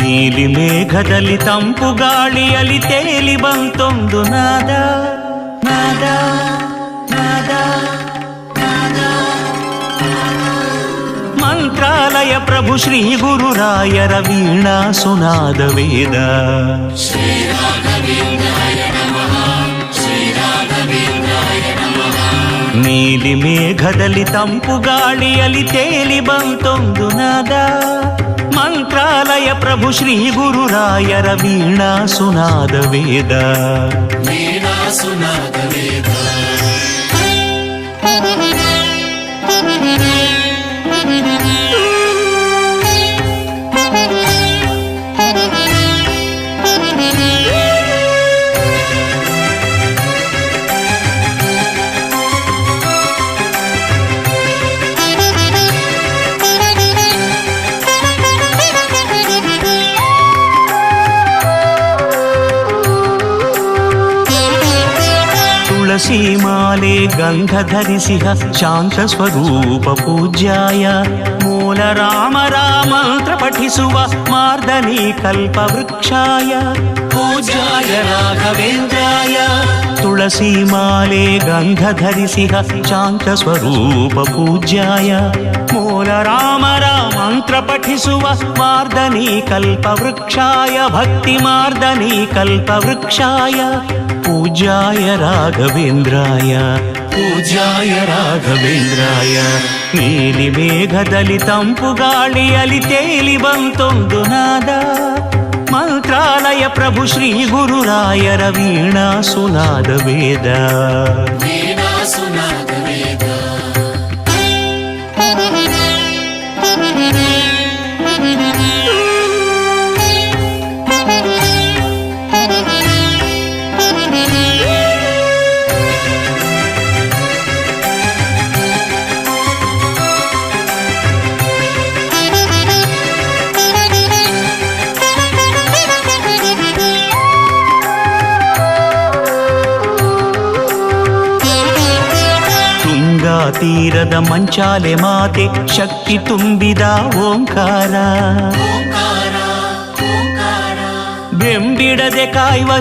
ನೀಲಿ ಮೇಘದಲ್ಲಿ ತಂಪು ಗಾಳಿಯಲ್ಲಿ ತೇಲಿ ಬಂತೊಂದು ನಾದ ನಾದ ನಾದ ನಾದ. ಮಂತ್ರಾಲಯ ಪ್ರಭು ಶ್ರೀ ಗುರುರಾಯರ ವೀಣಾ ಸುನಾದ ವೇದ. ನೀಲಿ ಮೇಘದಲ್ಲಿ ತಂಪು ಗಾಳಿಯಲ್ಲಿ ತೇಲಿ ಬಂತೊಂದು ನಾದ. ಮಂತ್ರಾಲಯ ಪ್ರಭು ಶ್ರೀ ಗುರುರಾಯರ ವೀಣಾ ಸುನಾದ ವೇದ. ವೀಣಾ ಸುನಾದ ವೇದ. ತುಳಸಿ ಮಾಲೆ ಗಂಧ ಧರಿಸಿಹ ಶಾಂತ ಸ್ವರೂಪ ಪೂಜ್ಯಾಯ. ಮೂಲ ರಾಮರ ಮಂತ್ರ ಪಠಿಸುವ ಮಾರ್ದನಿ ಕಲ್ಪ ವೃಕ್ಷಾಯ ಪೂಜ್ಯಾಯ ರಾಘವೇಂದ್ರಾಯ. ತುಳಸಿ ಮಾಲೆ ಗಂಧ ಧರಿಸಿಹ ಶಾಂತ ಸ್ವರೂಪ ಪೂಜ್ಯಾಯ. ಮೂಲ ರಾಮರ ಮಂತ್ರ ಪಠಿಸುವ ಮಾರ್ದನಿ ಕಲ್ಪ ವೃಕ್ಷಾಯ. ಭಕ್ತಿ ಮಾರ್ದನಿ ಕಲ್ಪ ವೃಕ್ಷಾಯ ಪೂಜ್ಯಾಯ ರಾಘವೇಂದ್ರಾಯ. ಪೂಜ್ಯಾಯ ರಾಘವೇಂದ್ರಾಯ. ನೀಲಿ ಮೇಘದಲ್ಲಿ ತಂಪು ಗಾಳಿಯಲ್ಲಿ ತೇಲಿ ಬಂತೊಂದು ನಾದ. ಮಂತ್ರಾಲಯ ಪ್ರಭು ಶ್ರೀ ಗುರುರಾಯರ ವೀಣಾ ಸುನಾದ ವೇದ. ವೀಣಾ ಸುನಾದ ವೇದ. ತೀರದ ಮಂಚಾಲೆ ಮಾತೆ ಶಕ್ತಿ ತುಂಬಿದ ಓಂಕಾರ. ಬೆಂಬಿಡದೆ ಕಾಯುವ